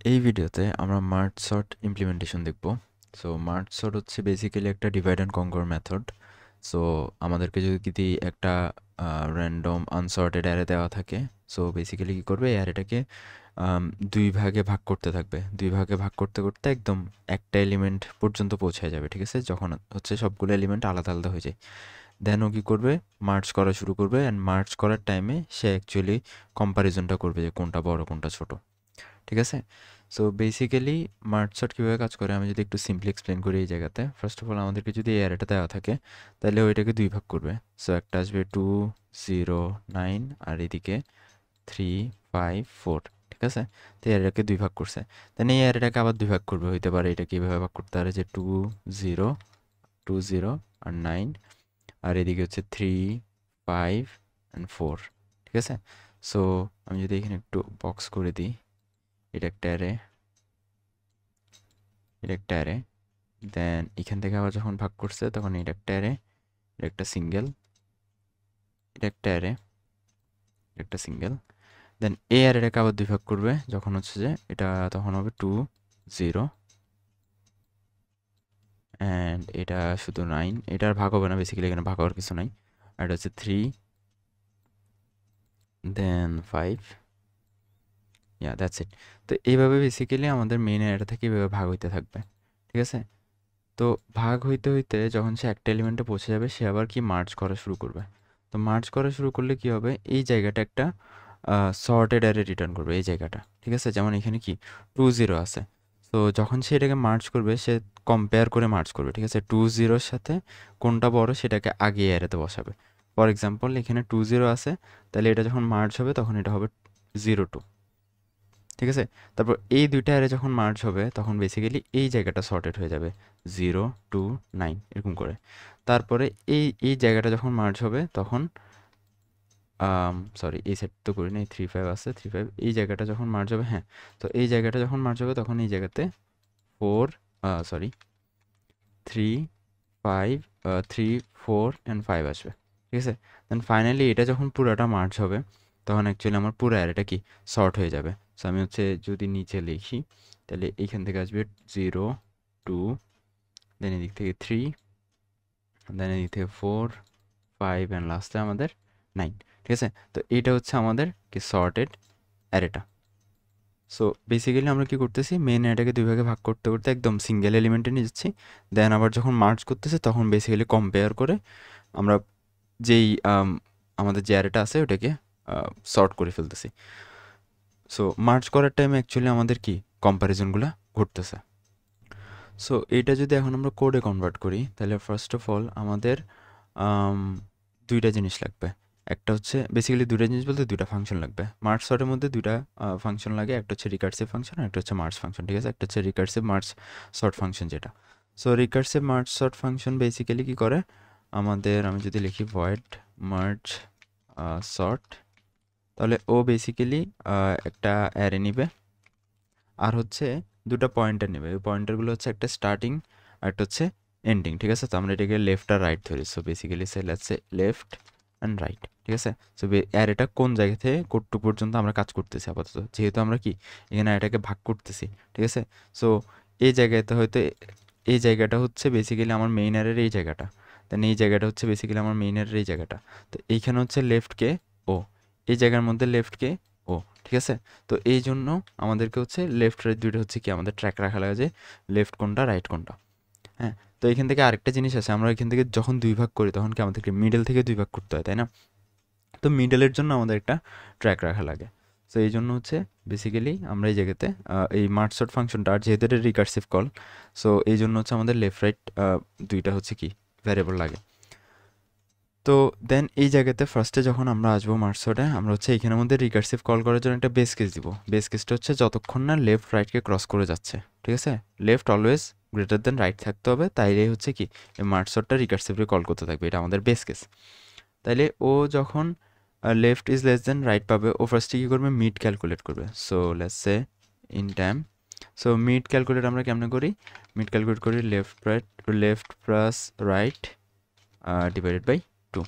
এই ভিডিওতে আমরা মার্জ সর্ট ইমপ্লিমেন্টেশন দেখব। সো মার্জ সর্ট হচ্ছে বেসিক্যালি একটা divide and conquer method. So আমাদেরকে যদি একটা র্যান্ডম আনসর্টেড অ্যারে দেওয়া থাকে, সো বেসিক্যালি কী করবে, এই অ্যারেটাকে দুই ভাগে ভাগ করতে থাকবে। দুই ভাগে ভাগ করতে করতে একদম একটা এলিমেন্ট পর্যন্ত পৌঁছায় যাবে, ঠিক আছে? যখন হচ্ছে সবগুলো এলিমেন্ট আলাদা আলাদা হয়ে যায়, দেন ও কী করবে, মার্জ করা শুরু করবে। অ্যান্ড মার্জ করার টাইমে সে অ্যাকচুয়ালি কম্প্যারিজনটা করবে যে কোনটা বড় কোনটা ছোট, ঠিক আছে? সো বেসিক্যালি মার্জ সর্ট কীভাবে কাজ করে আমি যদি একটু সিম্পলি এক্সপ্লেন করি এই জায়গাতে। ফার্স্ট অফ অল আমাদেরকে যদি এই অ্যারেটা দেওয়া থাকে, তাহলে ওইটাকে দুই ভাগ করবে। সো একটা আসবে 2 0 9 আর এদিকে 3 5 4, ঠিক আছে? তো এই অ্যারেটাকে দুই ভাগ করছে, দেন এই অ্যারেটাকে আবার দুই ভাগ করবে। হইতে পারে এটা কীভাবে ভাগ করতে পারে যে 2 0 2 0 আর 9, আর এদিকে হচ্ছে 3 5 অ্যান্ড 4, ঠিক আছে? সো আমি যদি এখানে একটু বক্স করে দিই, এটা একটা অ্যারে, এটা একটা অ্যারে, দেন এখান থেকে আবার যখন ভাগ করছে তখন এটা একটা অ্যারে, এটা একটা সিঙ্গেল, এটা একটা অ্যারে, একটা সিঙ্গেল, দেন এই অ্যারেটাকে আবার দুই ভাগ করবে যখন হচ্ছে যে এটা তখন হবে 2 0 অ্যান্ড এটা শুধু 9, এটার ভাগ হবে না, বেসিক্যালি এখানে ভাগ হওয়ার কিছু নাই। আর এটা হচ্ছে 3 দেন 5, ইয়া দ্যাটস ইট। তো এইভাবে বেসিক্যালি আমাদের মেইন অ্যারেটা থেকে এইভাবে ভাগ হইতে থাকবে, ঠিক আছে? তো ভাগ হইতে হইতে যখন সে একটা এলিমেন্টে পৌঁছে যাবে, সে আবার কি মার্জ করা শুরু করবে। তো মার্জ করা শুরু করলে কি হবে, এই জায়গাটা একটা সর্টেড অ্যারে রিটার্ন করবে, এই জায়গাটা, ঠিক আছে? যেমন এখানে কি 2 0 আছে, তো যখন সে এটাকে মার্জ করবে সে কম্পেয়ার করে মার্জ করবে, ঠিক আছে? 2 0-র সাথে কোনটা বড় সেটাকে আগে অ্যারেতে বসাবে। ফর এক্সাম্পল এখানে 2 0 আছে, তাহলে এটা যখন মার্জ হবে তখন এটা হবে 0 2, ঠিক আছে? তারপর এই দুইটা অ্যারে যখন মার্জ হবে তখন বেসিক্যালি এই জায়গাটা সর্টেড হয়ে যাবে 0 2 9 এরকম করে। তারপরে এই এই জায়গাটা যখন মার্জ হবে তখন সরি এই সেট তো করি না, এই 3 5 আছে, 3 5 এই জায়গাটা যখন মার্জ হবে, হ্যাঁ, তো এই জায়গাটা যখন মার্জ হবে তখন এই জায়গাতে 4 সরি 3 5 3 4 অ্যান্ড 5 আসবে, ঠিক আছে? দেন ফাইনালি এটা যখন পুরোটা মার্জ হবে তখন অ্যাকচুয়ালি আমার পুরো অ্যারেটা কি শর্ট হয়ে যাবে। সো আমি হচ্ছে যদি নিচে লিখি, তাহলে এইখান থেকে আসবে 0 2, দেন এদিক থেকে 3, দেন এদিক থেকে 4 5 অ্যান্ড লাস্টে আমাদের 9, ঠিক আছে? তো এইটা হচ্ছে আমাদের কি সর্টেড অ্যারেটা। সো বেসিক্যালি আমরা কি করতেছি, মেন অ্যারেটাকে দুই ভাগে ভাগ করতে করতে একদম সিঙ্গেল এলিমেন্টে নিয়ে যাচ্ছি, দেন আবার যখন মার্জ করতেছে তখন বেসিক্যালি কম্পেয়ার করে আমরা যেই আমাদের যে অ্যারেটা আছে ওটাকে সর্ট করে ফেলতেছি। সো মার্জ করার টাইমে অ্যাকচুয়ালি আমাদের কি কম্প্যারিজনগুলো ঘটতেছে। সো এইটা যদি এখন আমরা কোডে কনভার্ট করি, তাহলে ফার্স্ট অফ অল আমাদের দুইটা জিনিস লাগবে। একটা হচ্ছে বেসিক্যালি দুইটা জিনিস বলতে দুইটা ফাংশন লাগবে। মার্জ সর্টের মধ্যে দুইটা ফাংশন লাগে, একটা হচ্ছে রিকার্সিভ ফাংশন আর একটা হচ্ছে মার্জ ফাংশন, ঠিক আছে? একটা হচ্ছে রিকার্সিভ মার্জ সর্ট ফাংশন যেটা। So recursive merge sort function basically কি করে, আমাদের আমি যদি লিখি ভয়েড মার্জ সর্ট, তাহলে ও বেসিক্যালি একটা অ্যারে নিবে আর হচ্ছে দুটো পয়েন্টার নেবে। ওই পয়েন্টারগুলো হচ্ছে একটা স্টার্টিং আর একটা হচ্ছে এন্ডিং, ঠিক আছে? তো আমরা এটাকে লেফট আর রাইট ধরি। So basically say let's say left and right, ঠিক আছে? সো অ্যারেটা কোন জায়গা থেকে কোটটু পর্যন্ত আমরা কাজ করতেছি আপাতত, যেহেতু আমরা কি এখানে অ্যারেটাকে ভাগ করতেছি, ঠিক আছে? সো এই জায়গাতে হয়তো এই জায়গাটা হচ্ছে বেসিক্যালি আমার মেইন অ্যারের এই জায়গাটা, দেন এই জায়গাটা হচ্ছে বেসিক্যালি আমার মেইন অ্যারের এই জায়গাটা। তো এইখানে হচ্ছে লেফটকে ও, এই জায়গার মধ্যে লেফটকে ও, ঠিক আছে? তো এই জন্য আমাদেরকে হচ্ছে লেফট রাইট দুইটা হচ্ছে কি আমাদের ট্র্যাক রাখা লাগে যে লেফট কোনটা রাইট কোনটা, হ্যাঁ? তো এখান থেকে আরেকটা জিনিস আছে, আমরা এখান থেকে যখন দুই ভাগ করি তখন কি আমাদেরকে মিডল থেকে দুই ভাগ করতে হয়, তাই না? তো মিডলের জন্য আমাদের একটা ট্র্যাক রাখা লাগে। সো এই জন্য হচ্ছে বেসিক্যালি আমরা এই জায়গাতে এই মার্জ সর্ট ফাংশনটা, আর যেহেতু এটা রিকার্সিভ কল, সো এই জন্য হচ্ছে আমাদের লেফট রাইট দুইটা হচ্ছে কি ভ্যারিয়েবল লাগে। তো দেন এই জায়গাতে ফার্স্টে যখন আমরা আসবো মার্জ সর্টে, আমরা হচ্ছে এখানের মধ্যে রিকার্সিভ কল করার জন্য একটা বেস কেস দিব। বেস কেসটা হচ্ছে যতক্ষণ না লেফট রাইটকে ক্রস করে যাচ্ছে, ঠিক আছে? Left always greater than right থাকতে হবে, তাইলে হচ্ছে কি এই মার্জ সর্টটা রিকার্সিভলি কল করতে থাকবে, এটা আমাদের বেস কেস। তাইলে ও যখন left is less than right পাবে, ও ফার্স্টে কী করবে, মিড ক্যালকুলেট করবে। So let's say in time, so mid calculate আমরা কেমনে করি, মিড ক্যালকুলেট করি left plus right divided by 2।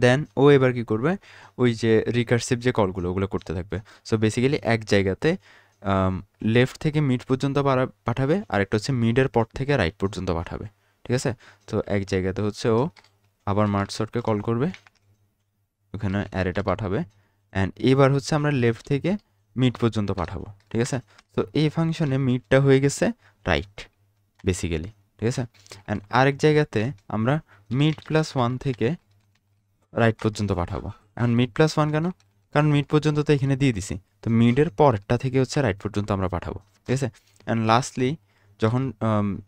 Then ও এবার কি করবে, ওই যে রিকার্সিভ যে কলগুলো ওগুলো করতে থাকবে। সো বেসিক্যালি এক জায়গাতে লেফট থেকে মিড পর্যন্ত পাঠাবে, আর একটা হচ্ছে মিডের পর থেকে রাইট পর্যন্ত পাঠাবে, ঠিক আছে। তো এক জায়গাতে হচ্ছে ও আবার মার্জ সর্টকে কল করবে, ওখানে অ্যারেটা পাঠাবে, অ্যান্ড এবার হচ্ছে আমরা লেফট থেকে মিড পর্যন্ত পাঠাবো, ঠিক আছে। তো এই ফাংশনে মিডটা হয়ে গেছে রাইট বেসিক্যালি, ঠিক আছে। অ্যান্ড আরেক জায়গাতে আমরা মিড প্লাস 1 থেকে রাইট পর্যন্ত পাঠাবো। এখন মিড প্লাস 1 কেন? কারণ মিড পর্যন্ত তো এখানে দিয়ে দিছি, তো মিডের পরেরটা থেকে হচ্ছে রাইট পর্যন্ত আমরা পাঠাবো, ঠিক আছে। অ্যান্ড লাস্টলি যখন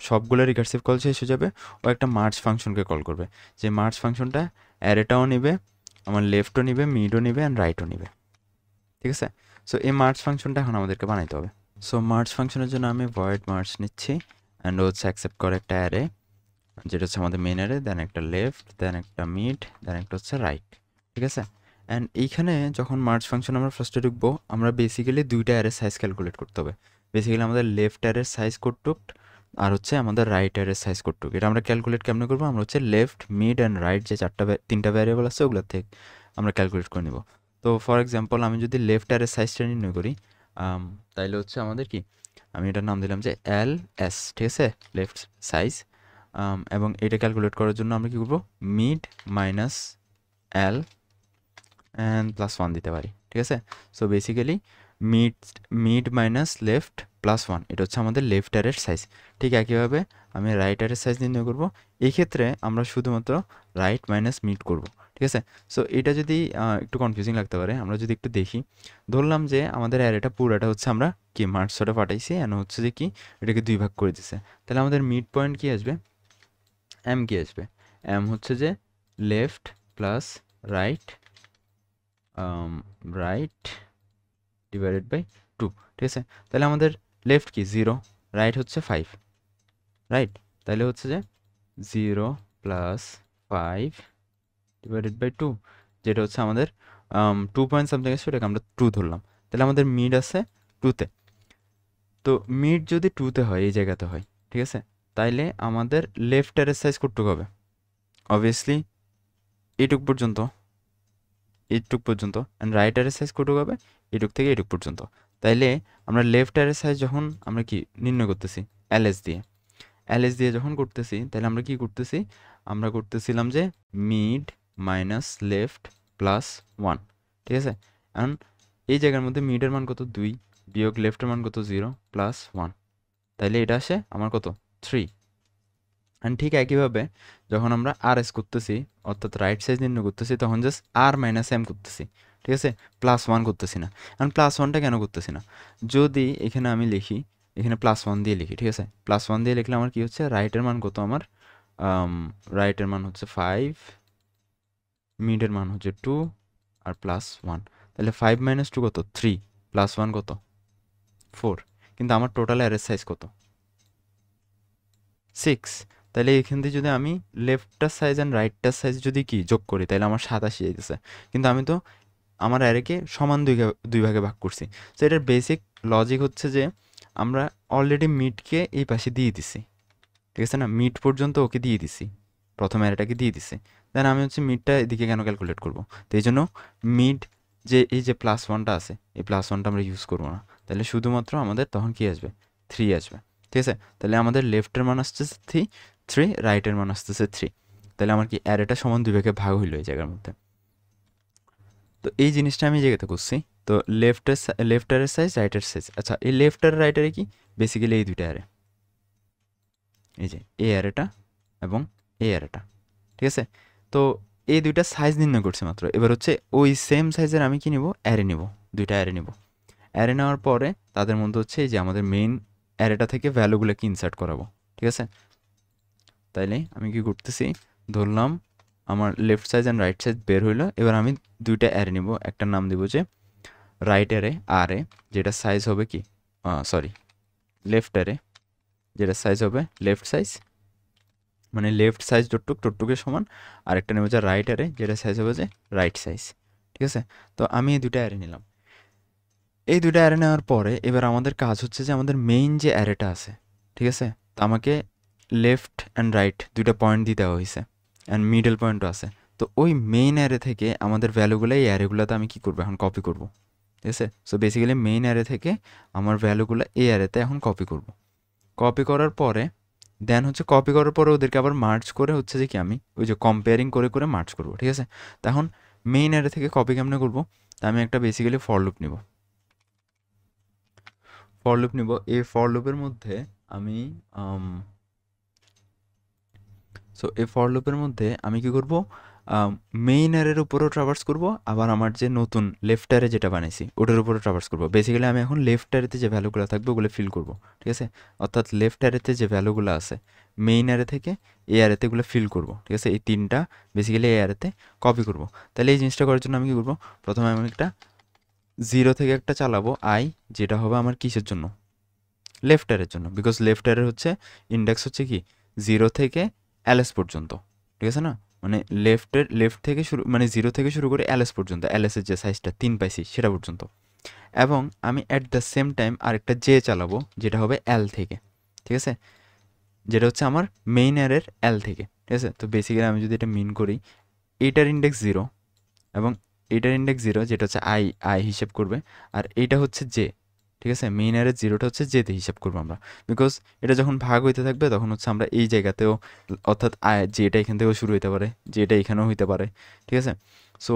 সবগুলো রিকার্সিভ কল শেষ হয়ে যাবে, ও একটা মার্জ ফাংশনকে কল করবে, যে মার্জ ফাংশনটা অ্যারেটাও নেবে, আমার লেফটও নিবে, মিডও নিবে, অ্যান্ড রাইটও নিবে, ঠিক আছে। সো এই মার্জ ফাংশনটা এখন আমাদেরকে বানাইতে হবে। সো মার্জ ফাংশনের জন্য আমি ভয়েড মার্জ নিচ্ছি, অ্যান্ড হচ্ছে অ্যাকসেপ্ট করে একটা অ্যারে, যেটা হচ্ছে আমাদের মেন অ্যারে, দেন একটা লেফট, দেন একটা মিড, দেন একটা হচ্ছে রাইট, ঠিক আছে। অ্যান্ড এইখানে যখন মার্জ ফাংশন আমরা ফার্স্টে ঢুকবো, আমরা বেসিক্যালি দুইটা অ্যারের সাইজ ক্যালকুলেট করতে হবে। বেসিক্যালি আমাদের লেফট অ্যারের সাইজ কতটুক, আর হচ্ছে আমাদের রাইট অ্যারের সাইজ কতটুক, এটা আমরা ক্যালকুলেট কেমনে করবো? আমরা হচ্ছে লেফট, মিড অ্যান্ড রাইট যে তিনটা ভ্যারিয়েবল আছে ওগুলোর থেকে আমরা ক্যালকুলেট করে নিব। তো ফর এক্সাম্পল আমি যদি লেফট অ্যারের সাইজটা নির্ণয় করি, তাইলে হচ্ছে আমাদের কি, আমি এটার নাম দিলাম যে এল এস, ঠিক আছে, লেফট সাইজ। এবং এটা ক্যালকুলেট করার জন্য আমরা কী করবো? Mid minus L and plus 1 দিতে পারি, ঠিক আছে। So basically mid minus left plus 1, এটা হচ্ছে আমাদের লেফট অ্যারের সাইজ। ঠিক একইভাবে আমি রাইট অ্যারের সাইজ নির্ণয় করবো, এই ক্ষেত্রে আমরা শুধুমাত্র রাইট মাইনাস মিড করবো, ঠিক আছে। সো এটা যদি একটু কনফিউজিং লাগতে পারে, আমরা যদি একটু দেখি, ধরলাম যে আমাদের অ্যারেটা পুরোটা হচ্ছে আমরা কি মার্জ সর্টে পাঠাইছি, এন হচ্ছে যে কি এটাকে 2 ভাগ করে দিছে, তাহলে আমাদের মিড পয়েন্ট কি আসবে? এম কি আসবে? এম হচ্ছে যে left plus right right divided by 2, ঠিক আছে। তাহলে আমাদের লেফট কি 0, রাইট হচ্ছে 5, রাইট, তাহলে হচ্ছে যে 0 প্লাস 5 ডিভাইডেড বাই 2, যেটা হচ্ছে আমাদের 2 পয়েন্ট সামথিং আছে, ওটাকে আমরা 2 ধরলাম। তাহলে আমাদের মিড আছে 2তে। তো মিড যদি 2তে হয়, এই জায়গাতে হয়, ঠিক আছে, তাইলে আমাদের লেফট অ্যারের সাইজ কতটুকু হবে? অবভিয়াসলি এইটুক পর্যন্ত, এইটুক পর্যন্ত, অ্যান্ড রাইট অ্যারের সাইজ কতটুকু হবে? এইটুক থেকে এইটুক পর্যন্ত। তাইলে আমরা লেফট অ্যারের সাইজ যখন আমরা কি নির্ণয় করতেছি এলএস দিয়ে, এলএস দিয়ে যখন করতেছি, তাহলে আমরা কি করতেছি? আমরা করতেছিলাম যে মিড মাইনাস লেফট প্লাস 1, ঠিক আছে। এখন এই জায়গার মধ্যে মিডের মান কত? 2, বিয়োগ লেফটের মান কত? 0 প্লাস 1, তাইলে এটা আসে আমার কত? 3। অ্যান্ড ঠিক একইভাবে যখন আমরা আর এস করতেছি, অর্থাৎ রাইট সাইজ নির্ণয় করতেছি, তখন জাস্ট আর মাইনাস এম করতেছি, ঠিক আছে, প্লাস 1 করতেছি না। কারণ প্লাস 1টা কেন করতেছি না? যদি এখানে আমি লিখি, এখানে প্লাস 1 দিয়ে লিখি, ঠিক আছে, প্লাস 1 দিয়ে লিখলে আমার কি হচ্ছে? রাইটের মান কত আমার? রাইটের মান হচ্ছে 5, মিডের মান হচ্ছে 2, আর প্লাস 1, তাহলে 5 মাইনাস 2 কত? 3, প্লাস 1 কত? 4। কিন্তু আমার টোটাল অ্যারের সাইজ কত? 6। তাহলে এখান থেকে যদি আমি লেফটটার সাইজ অ্যান্ড রাইটটার সাইজ যদি কি যোগ করি, তাহলে আমার 87 যাইতেছে। কিন্তু আমি তো আমার অ্যারেকে সমান দুই ভাগে ভাগ করছি। তো এটার বেসিক লজিক হচ্ছে যে আমরা অলরেডি মিডকে এই পাশে দিয়ে দিছি, ঠিক আছে না, মিড পর্যন্ত ওকে দিয়ে দিছি, প্রথম অ্যারেটাকে দিয়ে দিছি। দেন আমি হচ্ছে মিডটা এদিকে কেন ক্যালকুলেট করবো? তো এই জন্য মিড যে এই যে প্লাস 1টা আছে, এই প্লাস 1টা আমরা ইউজ করবো না। তাহলে শুধুমাত্র আমাদের তখন কি আসবে? 3 আসবে, ঠিক আছে। তাহলে আমাদের লেফটের মান আসতেছে 3, রাইটের মান আসতেছে 3। তাহলে আমার কি অ্যারেটা সমান দুই ভাগে ভাগ হইলো এই জায়গার মধ্যে। তো এই জিনিসটা আমি এই জায়গাতে করছি। তো লেফটারের সাইজ, রাইটের সাইজ, আচ্ছা এই লেফটার রাইটারে কি বেসিক্যালি এই দুইটা অ্যারে, এই যে এই অ্যারেটা এবং এই অ্যারেটা, ঠিক আছে। তো এই দুইটা সাইজ নির্ণয় করছে মাত্র। এবার হচ্ছে ওই সেম সাইজের আমি কি নিব? অ্যারে নিব, দুইটা অ্যারে নিব। অ্যারে নেওয়ার পরে তাদের মধ্যে হচ্ছে এই যে আমাদের মেইন অ্যারেটা থেকে ভ্যালুগুলোকে ইনসার্ট করাবো, ঠিক আছে। তাইলে আমি কি করতেছি? ধরলাম আমার left size and right size বের হইলো। এবার আমি দুইটা অ্যারে নিব, একটার নাম দিব যে রাইট অ্যারে আর এ, যেটা সাইজ হবে কি, সরি, লেফট অ্যারে, যেটা সাইজ হবে লেফট সাইজ, মানে লেফট সাইজ টোটটুকের সমান। আর একটা নেব যে রাইট অ্যারে, যেটা সাইজ হবে যে রাইট সাইজ, ঠিক আছে। তো আমি এই দুইটা অ্যারে নিলাম। এই দুইটা অ্যারে নেওয়ার পরে এবার আমাদের কাজ হচ্ছে যে আমাদের মেইন যে অ্যারেটা আছে, ঠিক আছে, তো আমাকে লেফট অ্যান্ড রাইট দুইটা পয়েন্ট দিয়ে দেওয়া হয়েছে, অ্যান্ড মিডল পয়েন্টও আছে। তো ওই মেইন অ্যারে থেকে আমাদের ভ্যালুগুলো এই অ্যারেগুলোতে আমি কী করবো? এখন কপি করব, ঠিক আছে। সো বেসিক্যালি মেইন অ্যারে থেকে আমার ভ্যালুগুলো এই অ্যারেতে এখন কপি করব। কপি করার পরে দেন হচ্ছে কপি করার পরে ওদেরকে আবার মার্জ করে হচ্ছে যে কি আমি ওই যে কম্পেয়ারিং করে করে মার্জ করব, ঠিক আছে। তো এখন মেইন অ্যারে থেকে কপি কেমনে করব, তা আমি একটা বেসিক্যালি ফর লুপ নিব। ফর লুপ নিব, এই ফর লুপের মধ্যে আমি এই ফর লুপের মধ্যে আমি কি করব, মেইন অ্যারের উপরেও ট্রাভার্স করব, আবার আমার যে নতুন লেফট অ্যারে যেটা বানাইছি ওটার উপরেও ট্রাভার্স করব। বেসিক্যালি আমি এখন লেফট অ্যারেতে যে ভ্যালুগুলো থাকবে ওগুলো ফিল করব, ঠিক আছে। অর্থাৎ লেফট অ্যারেতে যে ভ্যালুগুলো আছে মেইন অ্যারে থেকে এই অ্যারেতে এগুলো ফিল করব, ঠিক আছে। এই তিনটা বেসিক্যালি এই অ্যারেতে কপি করব। তাহলে এই জিনিসটা করার জন্য আমি কি করব, প্রথমে আমি একটা 0 থেকে একটা চালাবো আই, যেটা হবে আমার কিসের জন্য, লেফট অ্যারের জন্য, বিকজ লেফট অ্যারের হচ্ছে ইন্ডেক্স হচ্ছে কি 0 থেকে ls পর্যন্ত, ঠিক আছে না। মানে লেফট থেকে শুরু, মানে 0 থেকে শুরু করে ls পর্যন্ত, ls এর যে সাইজটা 3 পাইছি সেটা পর্যন্ত। এবং আমি অ্যাট দ্য সেম টাইম আরেকটা জে চালাবো যেটা হবে l থেকে, ঠিক আছে, যেটা হচ্ছে আমার মেইন অ্যারের l থেকে, ঠিক আছে। তো বেসিক্যালি আমি যদি এটা মিন করি, এইটার ইন্ডেক্স 0 এবং এইটার ইন্ডেক্স 0 যেটা হচ্ছে আই হিসেব করবে, আর এইটা হচ্ছে জে, ঠিক আছে। মেইন অ্যারের 0টা হচ্ছে জেতে হিসাব করবো আমরা, বিকজ এটা যখন ভাগ হইতে থাকবে তখন হচ্ছে আমরা এই জায়গাতেও, অর্থাৎ যেটা এখান থেকেও শুরু হইতে পারে, যেটা এখানেও হইতে পারে, ঠিক আছে। সো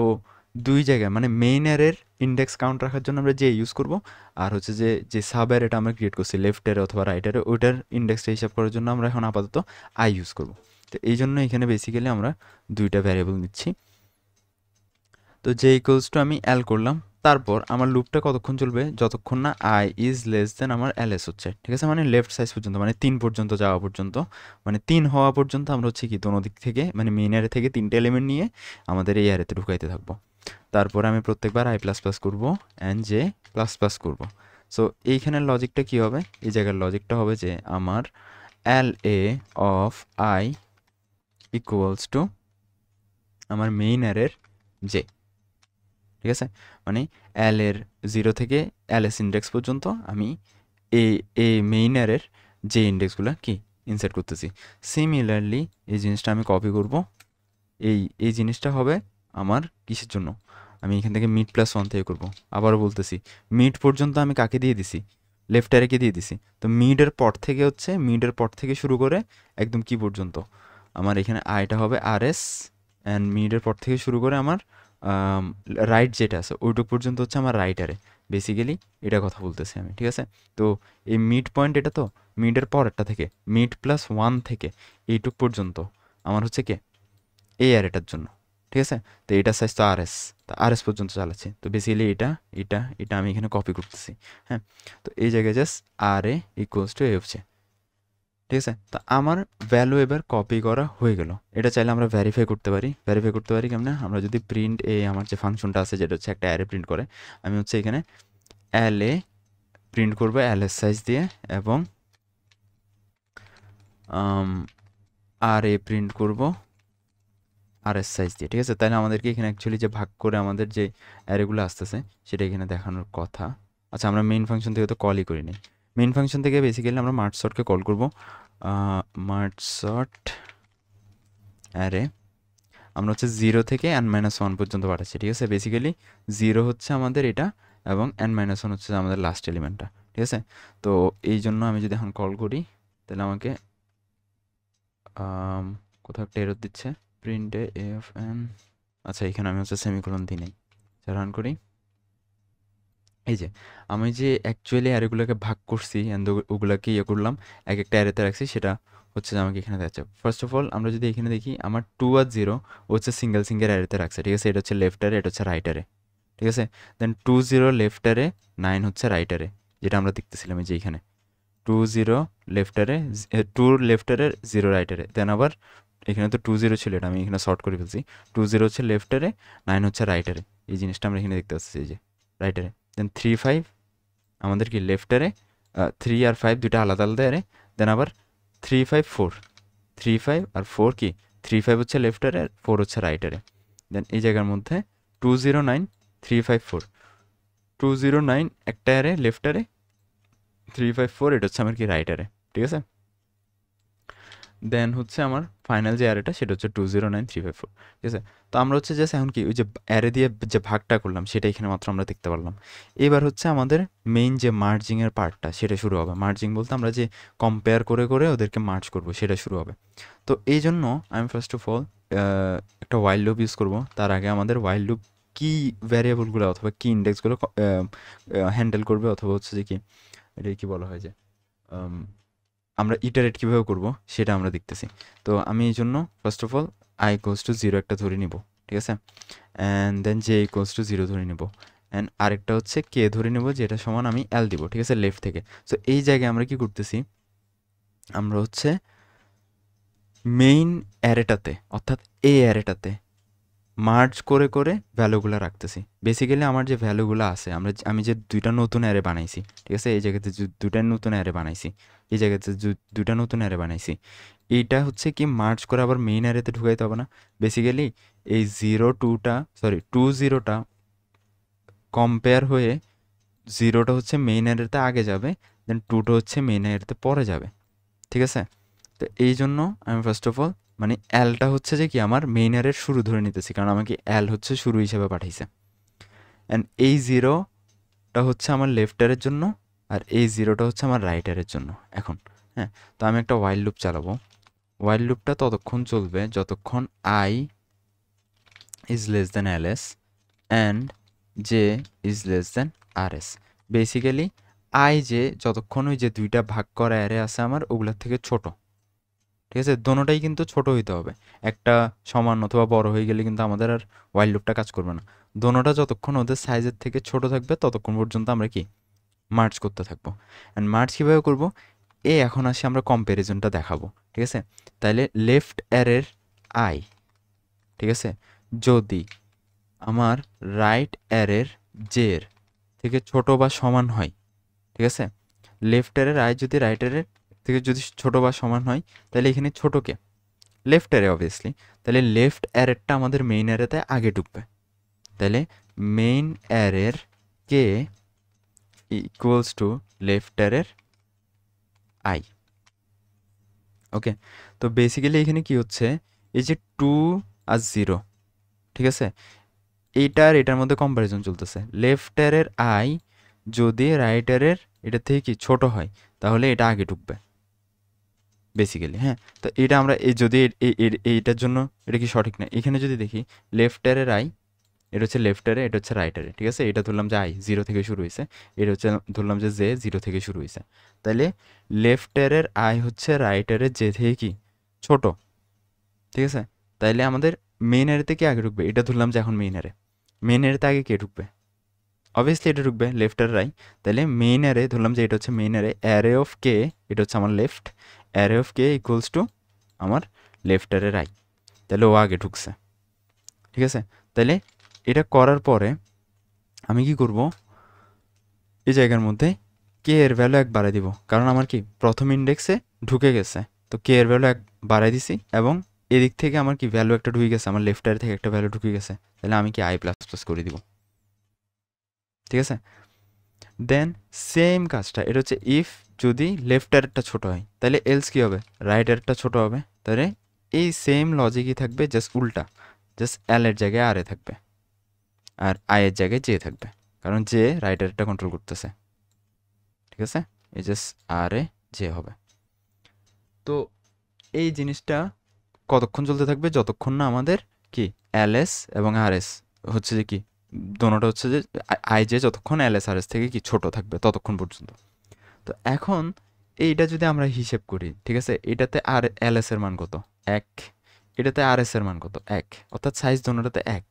দুই জায়গায় মানে মেইন অ্যারের ইন্ডেক্স কাউন্ট রাখার জন্য আমরা যে ইউজ করব, আর হচ্ছে যে সাব অ্যারেটা আমরা ক্রিয়েট করছি লেফট অ্যারে অথবা রাইট অ্যারে, ওইটার ইন্ডেক্সটা হিসাব করার জন্য আমরা এখন আপাতত আই ইউজ করব। তো এই জন্য এখানে বেসিক্যালি আমরা দুইটা ভ্যারিয়েবল নিচ্ছি। তো জে ইকুয়ালস টু আমি এল করলাম, তারপর আমার লুপটা কতক্ষণ চলবে, যতক্ষণ না আই ইজ লেস দেন আমার ls হচ্ছে, ঠিক আছে। মানে লেফট সাইজ পর্যন্ত, মানে 3 পর্যন্ত যাওয়া পর্যন্ত, মানে 3 হওয়া পর্যন্ত আমরা হচ্ছে কি দোনো দিক থেকে, মানে মেইন অ্যারে থেকে 3টে এলিমেন্ট নিয়ে আমাদের এই অ্যারেতে ঢুকাইতে থাকবো। তারপর আমি প্রত্যেকবার i প্লাস প্লাস করবো অ্যান্ড জে প্লাস প্লাস করবো। সো এইখানের লজিকটা কি হবে, এই জায়গার লজিকটা হবে যে আমার la of i equals to আমার মেইন অ্যারের জে, ঠিক আছে। মানে এল এর 0 থেকে ls ইন্ডেক্স পর্যন্ত আমি এই মেইন অ্যারের যে ইন্ডেক্সগুলো কি ইনসার্ট করতেছি। সিমিলারলি এই জিনিসটা আমি কপি করব, এই জিনিসটা হবে আমার কিসের জন্য, আমি এখান থেকে মিড প্লাস 1 থেকে করব। আবারও বলতেছি, মিড পর্যন্ত আমি কাকে দিয়ে দিছি, লেফট অ্যারেকে দিয়ে দিছি। তো মিডের পর থেকে হচ্ছে, মিডের পর থেকে শুরু করে একদম কি পর্যন্ত, আমার এখানে আইটা হবে rs, অ্যান্ড মিডের পর থেকে শুরু করে আমার রাইট যেটা আছে ওইটুক পর্যন্ত হচ্ছে আমার রাইটারে, বেসিক্যালি এটা কথা বলতেছি আমি, ঠিক আছে। তো এই মিড পয়েন্ট এটা, তো মিডের পরেরটা থেকে মিড প্লাস 1 থেকে এইটুক পর্যন্ত আমার হচ্ছে কে এই অ্যারেটার জন্য, ঠিক আছে। তো এইটার সাইজ তো rs, তো rs পর্যন্ত চালাচ্ছে। তো বেসিক্যালি এটা আমি এখানে কপি করতেছি, হ্যাঁ। তো এই জায়গায় just ra equals to a হচ্ছে, ঠিক আছে। তো আমার ভ্যালু এবার কপি করা হয়ে গেল। এটা চাইলে আমরা ভেরিফাই করতে পারি কেমনে, আমরা যদি প্রিন্ট আমার যে ফাংশনটা আছে যেটা হচ্ছে একটা অ্যারে প্রিন্ট করে, আমি হচ্ছে এখানে la প্রিন্ট করবো ls সাইজ দিয়ে, এবং ra প্রিন্ট করব rs সাইজ দিয়ে, ঠিক আছে। তাহলে আমাদেরকে এখানে অ্যাকচুয়ালি যে ভাগ করে আমাদের যে অ্যারেগুলো আসতেছে সেটা এখানে দেখানোর কথা। আচ্ছা, আমরা মেইন ফাংশন থেকে তো কলই করিনি। মেইন ফাংশন থেকে বেসিক্যালি আমরা মার্জ সর্টকে কল করব, মার্জ সর্ট অ্যারে আমরা হচ্ছে 0 থেকে n-1 পর্যন্ত পাঠাচ্ছি, ঠিক আছে। বেসিক্যালি 0 হচ্ছে আমাদের এটা, এবং n-1 হচ্ছে আমাদের লাস্ট এলিমেন্টটা, ঠিক আছে। তো এই জন্য আমি যদি এখন কল করি তাহলে আমাকে কোথাও একটা এরর দিচ্ছে, প্রিন্টে a অফ n, আচ্ছা এখানে আমি হচ্ছে সেমিকোলন দিই নাই, রান করি। এই যে আমি যে অ্যাকচুয়ালি অ্যারেগুলোকে ভাগ করছি অ্যান্ড ওগুলোকে ইয়ে করলাম, এক একটা অ্যারেতে রাখছি, সেটা হচ্ছে আমাকে এখানে দেখাচ্ছে। ফার্স্ট অফ অল আমরা যদি এখানে দেখি, আমার 2 আর 0 হচ্ছে সিঙ্গেল অ্যারেতে রাখছে, ঠিক আছে। এটা হচ্ছে লেফট অ্যারে, এটা হচ্ছে রাইট অ্যারে, ঠিক আছে। দেন 2 0 লেফট অ্যারে, 9 হচ্ছে রাইট অ্যারে, যেটা আমরা দেখতেছিলাম এই যে এখানে 2 0 left array, 2 left array, 0 right array. Then আবার এখানে তো 2 0 ছিল, এটা আমি এখানে শর্ট করে ফেলছি, 2 0 হচ্ছে লেফট অ্যারে, 9 হচ্ছে রাইট অ্যারে, এই জিনিসটা আমরা এখানে দেখতে পাচ্ছি, এই যে রাইট অ্যারে। দেন 3 5 আমাদের কি লেফট অ্যারে, 3 আর 5 দুটো আলাদা আলাদা অ্যারে। দেন আবার 3 5 4, 3 5 আর 4 কি, 3 5 হচ্ছে লেফট অ্যারে, 4 হচ্ছে রাইট অ্যারে। দেন এই জায়গার মধ্যে 2 0 9 3 5 4, 2 0 9 একটা অ্যারে লেফট অ্যারে, 3 5 4 এটা হচ্ছে আমার কি রাইট অ্যারে, ঠিক আছে। দেন হচ্ছে আমার ফাইনাল যে অ্যারেটা সেটা হচ্ছে 209354, ঠিক আছে। তো আমরা হচ্ছে জাস্ট এখন কি ওই যে অ্যারে দিয়ে যে ভাগটা করলাম সেটা এখানে মাত্র আমরা দেখতে পারলাম। এবার হচ্ছে আমাদের মেইন যে মার্জিংয়ের পার্টটা সেটা শুরু হবে। মার্জিং বলতে আমরা যে কম্পেয়ার করে করে ওদেরকে মার্জ করব সেটা শুরু হবে। তো এই জন্য আমি ফার্স্ট অফ অল একটা ওয়াইল লুপ ইউজ করব। তার আগে আমাদের ওয়াইল লুপ কি ভ্যারিয়েবলগুলো অথবা কি ইন্ডেক্সগুলো হ্যান্ডেল করবে, অথবা হচ্ছে যে কি এটা কি বলা হয় যে আমরা ইটারেট কীভাবে করব সেটা আমরা দেখতেছি। তো আমি এই জন্য first of all I equals to 0 একটা ধরে নিব, ঠিক আছে। And then J equals to 0 ধরে নিব, অ্যান্ড আরেকটা হচ্ছে কে ধরে নেব, যেটা সমান আমি এল দিব, ঠিক আছে, লেফট থেকে। সো এই জায়গায় আমরা কি করতেছি, আমরা হচ্ছে মেইন অ্যারেটাতে অর্থাৎ এই অ্যারেটাতে মার্জ করে করে ভ্যালুগুলো রাখতেছি। বেসিক্যালি আমার যে ভ্যালুগুলো আছে আমি যে দুইটা নতুন অ্যারে বানাইছি, ঠিক আছে, এই জায়গাতে দুইটা নতুন অ্যারে বানাইছি, এই জায়গাতে দুইটা নতুন অ্যারে বানাইছি, এইটা হচ্ছে কি মার্জ করে আবার মেইন অ্যারেতে ঢুকাইতে হবে না। বেসিক্যালি এই 20টা কম্পেয়ার হয়ে 0টা হচ্ছে মেইন অ্যারেতে আগে যাবে, দেন 2টা হচ্ছে মেইন অ্যারেতে পরে যাবে, ঠিক আছে। তো এই জন্য আমি ফার্স্ট অফ অল মানে অ্যালটা হচ্ছে যে কি আমার মেইন অ্যারের শুরু ধরে নিতেছি, কারণ আমাকে অ্যাল হচ্ছে শুরু হিসেবে পাঠাইছে। অ্যান্ড এই 0টা হচ্ছে আমার লেফট অ্যারের জন্য, আর এই 0টা হচ্ছে আমার রাইট অ্যারের জন্য। এখন হ্যাঁ, তো আমি একটা ওয়াইল লুপ চালাবো। ওয়াইল লুপটা ততক্ষণ চলবে যতক্ষণ I is less than L S and J is less than R S. Basically I যে যতক্ষণ ওই যে দুইটা ভাগ করা অ্যারে আছে আমার ওগুলোর থেকে ছোট, ঠিক আছে, দোনোটাই কিন্তু ছোট হইতে হবে। একটা সমান অথবা বড় হয়ে গেলে কিন্তু আমাদের আর ওয়াইল লুপটা কাজ করবে না। দোনোটা যতক্ষণ ওদের সাইজের থেকে ছোট থাকবে ততক্ষণ পর্যন্ত আমরা কি মার্জ করতে থাকবো। অ্যান্ড মার্জ কীভাবে করবো, এখন আসি আমরা কম্প্যারিজনটা দেখাবো, ঠিক আছে। তাইলে লেফট অ্যারের আই, ঠিক আছে, যদি আমার রাইট অ্যারের জের থেকে ছোট বা সমান হয়, ঠিক আছে, লেফট অ্যারের আই যদি রাইট অ্যারের থেকে যদি ছোট বা সমান হয়, তাহলে এখানে ছোটকে লেফট অ্যারে অবভিয়াসলি, তাহলে লেফট অ্যারেরটা আমাদের মেইন অ্যারেতে আগে ঢুকবে। তাহলে মেইন অ্যারের কে ইকুয়ালস টু লেফট অ্যারের আই। ওকে, তো বেসিক্যালি এখানে কি হচ্ছে, এই যে 2 আর 0, ঠিক আছে, এইটার এটার মধ্যে কম্প্যারিজন চলতেছে। লেফট অ্যারের আই যদি রাইট অ্যারের এটা থেকে কি ছোট হয় তাহলে এটা আগে ঢুকবে বেসিক্যালি। হ্যাঁ, তো এটা আমরা এই যদি এইটার জন্য এটা কি সঠিক না, এখানে যদি দেখি লেফট অ্যারের আই, এটা হচ্ছে লেফট অ্যারে, এটা হচ্ছে রাইট অ্যারে, ঠিক আছে, এটা ধরলাম যে আই 0 থেকে শুরু হয়েছে, এটা হচ্ছে ধরলাম যে জে 0 থেকে শুরু হয়েছে। তাহলে লেফট অ্যারের আই হচ্ছে রাইট অ্যারের জে থেকে কি ছোট, ঠিক আছে। তাইলে আমাদের মেইন অ্যারেতে কি আগে ঢুকবে, এটা ধরলাম যে এখন মেইন অ্যারে, মেইন অ্যারেতে আগে কে ঢুকবে, অবভিয়াসলি এটা ঢুকবে লেফট অ্যারের আই। তাহলে মেইন অ্যারে ধরলাম যে এটা হচ্ছে মেইন অ্যারে, অ্যারে অফ কে এটা হচ্ছে আমার left, array of K equals to আমার লেফট অ্যারের আই, তাহলে ও আগে ঢুকছে, ঠিক আছে। তাহলে এটা করার পরে আমি কি করব, এই জায়গার মধ্যে কে এর ভ্যালু 1 বাড়াই দিব, কারণ আমার কি প্রথম ইন্ডেক্সে ঢুকে গেছে, তো কে এর ভ্যালু 1 বাড়াই দিছি, এবং এদিক থেকে আমার কি ভ্যালু একটা ঢুকে গেছে, আমার লেফট অ্যারে থেকে একটা ভ্যালু ঢুকে গেছে, তাহলে আমি কি আই প্লাস প্লাস করে দিব, ঠিক আছে। দেন সেম কাজটা, এটা হচ্ছে ইফ যদি লেফট অ্যারেরটা ছোট হয় তাহলে এলস কি হবে, রাইট অ্যারেরটা ছোট হবে, তাহলে এই সেম লজিকই থাকবে, জাস্ট উল্টা, জাস্ট এল এর জায়গায় আর এ থাকবে আর আই এর জায়গায় জে থাকবে, কারণ জে রাইট অ্যারেরটা কন্ট্রোল করতেছে, ঠিক আছে, এই জাস্ট আর এ জে হবে। তো এই জিনিসটা কতক্ষণ চলতে থাকবে, যতক্ষণ না আমাদের কি এল এস এবং আর এস হচ্ছে যে কি দোনোটা হচ্ছে যে আই জে যতক্ষণ এল এস আর এস থেকে কি ছোট থাকবে ততক্ষণ পর্যন্ত। তো এখন এইটা যদি আমরা হিসেব করি, ঠিক আছে, এটাতে আর এল এস এর মান কত 1, এটাতে আর এস এর মান কত 1, অর্থাৎ সাইজ দোনোটাতে 1।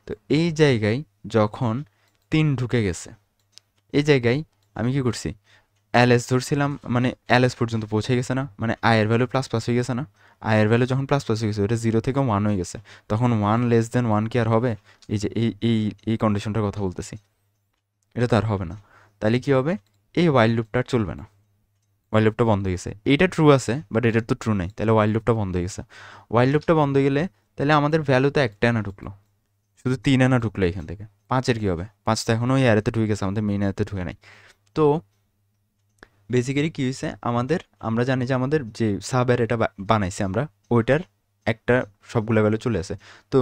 তো এই জায়গায় যখন 3 ঢুকে গেছে, এই জায়গায় আমি কি করছি, এল এস ধরছিলাম, মানে এল এস পর্যন্ত পৌঁছে গেছে না, মানে আয়ের ভ্যালু প্লাস প্লাস হয়ে গেছে না, আয়ের ভ্যালু যখন প্লাস প্লাস হয়ে গেছে ওটা 0 থেকে 1 হয়ে গেছে, তখন 1 লেস দেন 1 কি আর হবে, এই যে এই কন্ডিশনটার কথা বলতেছি, এটা তো আর হবে না। তাহলে কি হবে, এই ওয়াইল লুপটা আর চলবে না, ওয়াইল লুপটা বন্ধ হয়ে গেছে। এইটা ট্রু আছে বাট এটার তো ট্রু নেই, তাহলে ওয়াইল লুপটা বন্ধ হয়ে গেছে। ওয়াইল লুপটা বন্ধ হয়ে গেলে তাহলে আমাদের ভ্যালু তো একটা আনা ঢুকলো, শুধু 3 আনা ঢুকলো এখান থেকে, 5-এর কী হবে, 5 তো এখনও ওই অ্যারেতে ঢুকে গেছে, আমাদের মেইন অ্যারেতে ঢুকে নাই। তো বেসিক্যালি কী হয়েছে আমাদের, আমরা জানি যে আমাদের যে সাব অ্যারেটা বানাইছি আমরা, ওইটার একটা সবগুলো ভ্যালু চলে আসে। তো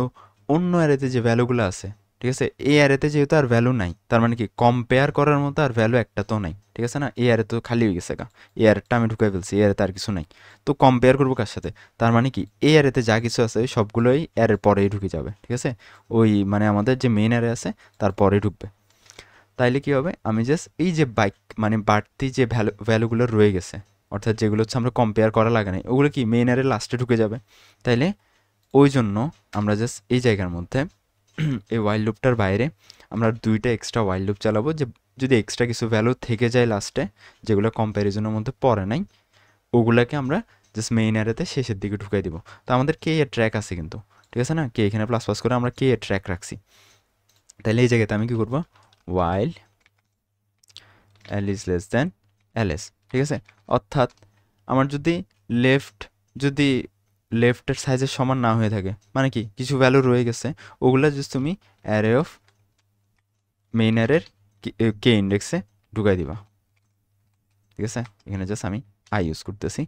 অন্য অ্যারেতে যে ভ্যালুগুলো আছে, ঠিক আছে, এই অ্যারেতে যেহেতু আর ভ্যালু নাই, তার মানে কি কম্পেয়ার করার মতো আর ভ্যালু একটা তো নাই, ঠিক আছে না? এই অ্যারে তো খালি হয়ে গেছে গা, এই অ্যারেটা আমি ঢুকাই ফেলছি, এই অ্যারেতে আর কিছু নাই। তো কম্পেয়ার করবো কার সাথে? তার মানে কি এই অ্যারেতে যা কিছু আছে সবগুলোই অ্যারের পরেই ঢুকে যাবে, ঠিক আছে? ওই মানে আমাদের যে মেইন অ্যারে আছে তার পরেই ঢুকবে। তাইলে কি হবে, আমি জাস্ট এই যে বাইক মানে বাড়তি যে ভ্যালুগুলো রয়ে গেছে, অর্থাৎ যেগুলো হচ্ছে আমরা কম্পেয়ার করা লাগে নাই, ওগুলো কি মেইন অ্যারের লাস্টে ঢুকে যাবে। তাইলে ওই জন্য আমরা জাস্ট এই জায়গার মধ্যে এই ওয়াইল লুপটার বাইরে আমরা দুইটা এক্সট্রা ওয়াইল লুপ চালাবো, যে যদি এক্সট্রা কিছু ভ্যালু থেকে যায় লাস্টে যেগুলো কম্প্যারিজনের মধ্যে পড়ে নাই, ওগুলাকে আমরা জাস্ট মেইন অ্যারেতে শেষের দিকে ঢুকাই দিব। তো আমাদের কে এর ট্র্যাক আছে কিন্তু, ঠিক আছে না? কে এখানে প্লাস প্লাস করে আমরা কে এর ট্র্যাক রাখছি। তাহলে এই জায়গাতে আমি কি করবো, while L is less than LS, ঠিক আছে? অর্থাৎ আমার যদি যদি লেফটের সাইজের সমান না হয়ে থাকে, মানে কি কিছু ভ্যালু রয়ে গেছে, ওগুলা জাস্ট তুমি অ্যারে অফ মেইন অ্যারের কে ইন্ডেক্সে ঢুকাই দিবা, ঠিক আছে? এখানে জাস্ট আমি আই ইউজ করতেছি।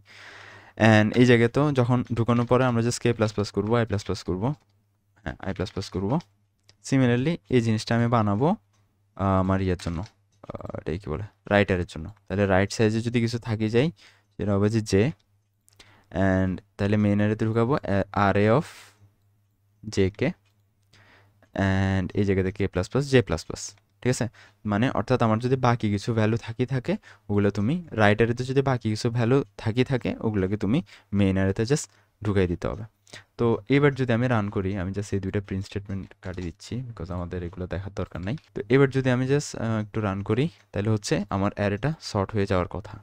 অ্যান্ড এই জায়গায় তো যখন ঢুকানোর পরে আমরা জাস্ট কে প্লাস প্লাস করবো, আই প্লাস প্লাস করবো, হ্যাঁ আই প্লাস প্লাস করবো। সিমিলারলি এই জিনিসটা আমি বানাবো আমার ইয়ের জন্য, এটাই কী বলে, রাইটারের জন্য। তাহলে রাইট সাইজে যদি কিছু থাকি যায় সেটা হবে যে জে, অ্যান্ড তাহলে মেইন অ্যারেতে ঢুকাবো আর A of J K, and এই জায়গাতে K plus plus J plus plus, ঠিক আছে? মানে অর্থাৎ আমার যদি বাকি কিছু ভ্যালু থাকে ওগুলো তুমি রাইট অ্যারেতে যদি বাকি কিছু ভ্যালু থাকে ওগুলোকে তুমি মেইন অ্যারেতে জাস্ট ঢুকাই দিতে হবে। তো এবার যদি আমি রান করি, আমি জাস্ট এই দুইটা প্রিন্ট স্টেটমেন্ট কাটিয়ে দিচ্ছি বিকজ আমাদের এগুলো দেখার দরকার নাই। তো এবার যদি আমি জাস্ট একটু রান করি, তাহলে হচ্ছে আমার অ্যারেটা শর্ট হয়ে যাওয়ার কথা।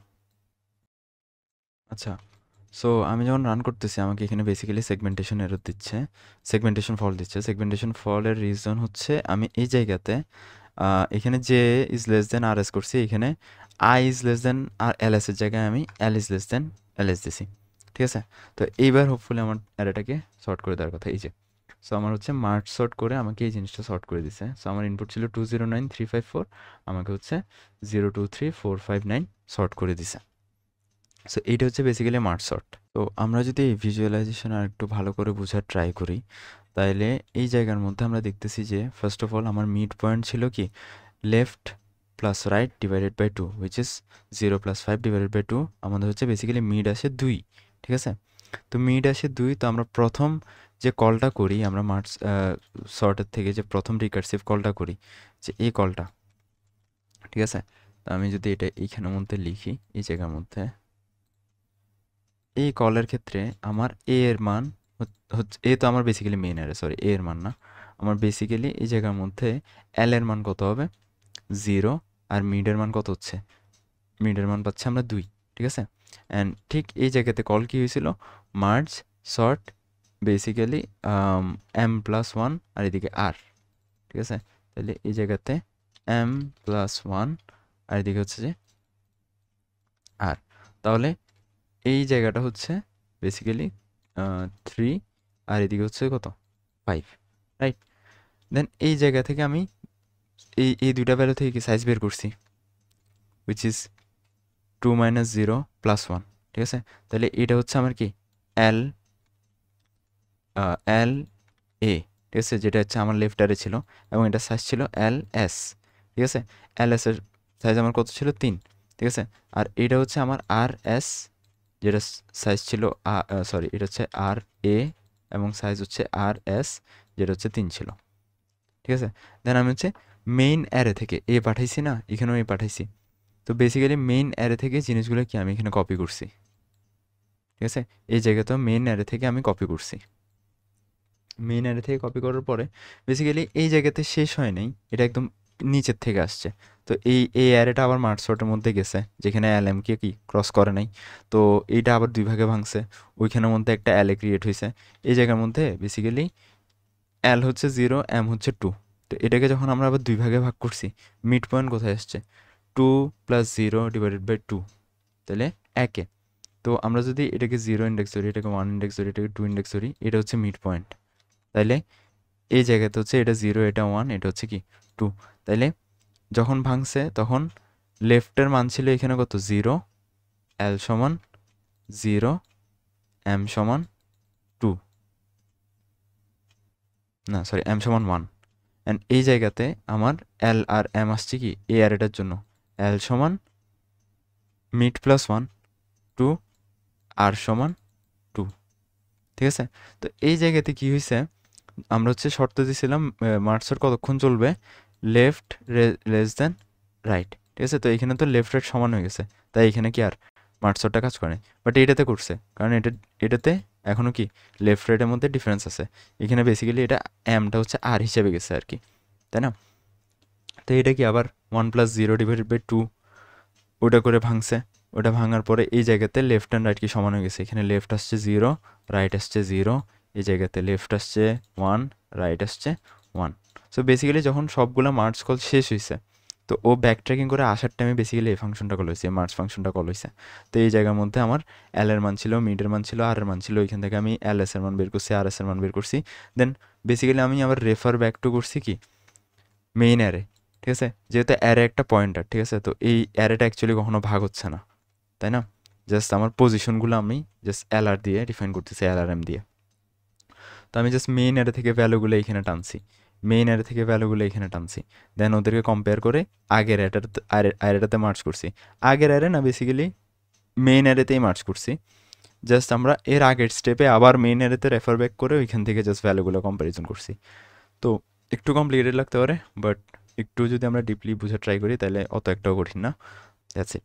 আচ্ছা, সো আমি যখন রান করতেছি আমাকে এখানে বেসিক্যালি সেগমেন্টেশন এরর দিচ্ছে, সেগমেন্টেশন ফল দিচ্ছে। সেগমেন্টেশন ফলের রিজন হচ্ছে আমি এই জায়গাতে এখানে J is less than R S করছি, এখানে I is less than R L এসের জায়গায় আমি L is less than L S দিছি, ঠিক আছে? তো এইবার হোপফুলি আমার অ্যারেটাকে শর্ট করে দেওয়ার কথা। এই যে সো আমার হচ্ছে মার্চ শর্ট করে আমাকে এই জিনিসটা শর্ট করে দিছে। সো আমার ইনপুট ছিল 209354, আমাকে হচ্ছে 023459 শর্ট করে দিছে। সো এইটা হচ্ছে বেসিক্যালি মার্চ শর্ট। তো আমরা যদি এই ভিজুয়ালাইজেশন আর একটু ভালো করে বোঝার ট্রাই করি, তাইলে এই জায়গার মধ্যে আমরা দেখতেছি যে ফার্স্ট অফ অল আমার মিড পয়েন্ট ছিল কি left plus right divided by 2 which is 0 plus 5 divided by 2। আমাদের হচ্ছে বেসিক্যালি মিড আসে 2, ঠিক আছে? তো মিড আসে 2, তো আমরা প্রথম যে কলটা করি আমরা মার্চ শর্টের থেকে যে প্রথম রিকার্সিভ কলটা করি, যে এই কলটা, ঠিক আছে? তো আমি যদি এটা এইখানের মধ্যে লিখি, এই জায়গার মধ্যে এই কলের ক্ষেত্রে আমার এ এর মান হচ্ছে, এ তো আমার বেসিক্যালি মেইন অ্যারে, সরি এ এর মান না, আমার বেসিক্যালি এই জায়গার মধ্যে এল এর মান কত হবে 0, আর মিডের মান কত হচ্ছে, মিডের মান পাচ্ছে আমরা 2, ঠিক আছে? অ্যান্ড ঠিক এই জায়গাতে কল কি হয়েছিল, merge sort basically M plus 1 আর এদিকে আর, ঠিক আছে? তাহলে এই জায়গাতে এম প্লাস 1 আর এদিকে হচ্ছে যে আর, তাহলে এই জায়গাটা হচ্ছে বেসিক্যালি 3 আর এদিকে হচ্ছে কত 5, রাইট? দেন এই জায়গা থেকে আমি এই দুইটা ভ্যালু থেকে কি সাইজ বের করছি, হুইচ ইজ 2 মাইনাস 0 প্লাস 1, ঠিক আছে? তাহলে এটা হচ্ছে আমার কি এল এল এ, ঠিক আছে, যেটা হচ্ছে আমার লেফট আরে ছিল, এবং এটা সাইজ ছিল এল এস, ঠিক আছে? এল এস এর সাইজ আমার কত ছিল 3, ঠিক আছে? আর এটা হচ্ছে আমার আর এস, যেটা সাইজ ছিল সরি এটা হচ্ছে আর এ, এবং সাইজ হচ্ছে আর এস, যেটা হচ্ছে 3 ছিল, ঠিক আছে? দেন আমি হচ্ছে মেইন অ্যারে থেকে এ পাঠাইছি না, এখানেও এ পাঠাইছি। তো বেসিক্যালি মেইন অ্যারে থেকে জিনিসগুলো কি আমি এখানে কপি করছি, ঠিক আছে? এই জায়গাতেও মেইন অ্যারে থেকে আমি কপি করছি। মেইন অ্যারে থেকে কপি করার পরে বেসিক্যালি এই জায়গাতে শেষ হয় নাই, এটা একদম নিচের থেকে আসছে। তো এই অ্যারেটা আবার মার্চ শর্টের মধ্যে গেছে, যেখানে এলএমকে কি ক্রস করে নাই। তো এইটা আবার দুই ভাগে ভাঙছে, ওইখানের মধ্যে একটা এলএ ক্রিয়েট হয়েছে। এই জায়গার মধ্যে বেসিক্যালি এল হচ্ছে 0, এম হচ্ছে 2। তো এটাকে যখন আমরা আবার দুই ভাগে ভাগ করছি, মিড পয়েন্ট কোথায় আসছে 2 প্লাস 0 ডিভাইডেড বাই 2, তাহলে 1। তো আমরা যদি এটাকে 0 ইন্ডেক্স ধরি, এটাকে 1 ইন্ডেক্স ধরি, এটাকে 2 ইন্ডেক্স ধরি, এটা হচ্ছে মিড পয়েন্ট। তাইলে এই জায়গাতে হচ্ছে এটা 0, এটা 1, এটা হচ্ছে কি 2। তাইলে যখন ভাঙছে তখন লেফটের মান ছিল এখানে কত 0, L সমান 0, M সমান 2, না সরি M সমান 1, অ্যান্ড এই জায়গাতে আমার L আর M আসছে কি এই অ্যারেটার জন্য L সমান মিড প্লাস 1, 2, R সমান 2, ঠিক আছে। তো এই জায়গাতে কি হয়েছে, আমরা হচ্ছে শর্ত দিয়েছিলাম মার্চের কতক্ষণ চলবে, লেফট লেস দেন রাইট, ঠিক আছে। তো এখানে তো লেফট রাইট সমান হয়ে গেছে, তাই এখানে কি আর মার্চরটা কাজ করে, বাট এটাতে করছে, কারণ এটাতে এখনও কি লেফট রাইটের মধ্যে ডিফারেন্স আছে। এখানে বেসিক্যালি এটা এমটা হচ্ছে আর হিসেবে গেছে আর কি, তাই না। তো এটা কি আবার 1+0/2 ওটা করে ভাঙছে, ওটা ভাঙার পরে এই জায়গাতে লেফট অ্যান্ড রাইট কি সমান হয়ে গেছে, এখানে লেফট আসছে 0, রাইট আসছে 0, এই জায়গাতে লেফট আসছে 1, রাইট আসছে 1। সো বেসিক্যালি যখন সবগুলো মার্চ কল শেষ হয়েছে, তো ও ব্যাক ট্র্যাকিং করে আসার টাইমে বেসিক্যালি এই ফাংশনটা কল হয়েছে, মার্চ ফাংশনটা কল হয়েছে। তো এই জায়গার মধ্যে আমার এল এর মান ছিল, মিডের মান ছিল, আর এর মান ছিল, ওইখান থেকে আমি এল এস এর মান বের করছি, আর এস এর মান বের করছি। দেন বেসিক্যালি আমি আবার রেফার ব্যাক টু করছি কি মেইন অ্যারে, ঠিক আছে। যেহেতু অ্যারে একটা পয়েন্টার, ঠিক আছে, তো এই অ্যারেটা অ্যাকচুয়ালি কখনো ভাগ হচ্ছে না, তাই না। জাস্ট আমার পজিশনগুলো আমি জাস্ট এলআর দিয়ে ডিফাইন করতেছি, এলআরএম দিয়ে। তো আমি জাস্ট মেইন অ্যারে থেকে ভ্যালুগুলো এখানে টানছি, মেইন অ্যারে থেকে ভ্যালুগুলো এখানে টানছি, দেন ওদেরকে কম্পেয়ার করে আগের অ্যারেটাতে মার্চ করছি। আগের অ্যারে না বেসিক্যালি মেইন অ্যারেতেই মার্চ করছি। জাস্ট আমরা এর আগের স্টেপে আবার মেইন অ্যারেতে রেফার ব্যাক করে ওইখান থেকে জাস্ট ভ্যালুগুলো কম্প্যারিজন করছি। তো একটু কমপ্লিকেটেড লাগতে পারে, বাট একটু যদি আমরা ডিপলি বুঝে ট্রাই করি তাহলে অত একটাও কঠিন না। That's it.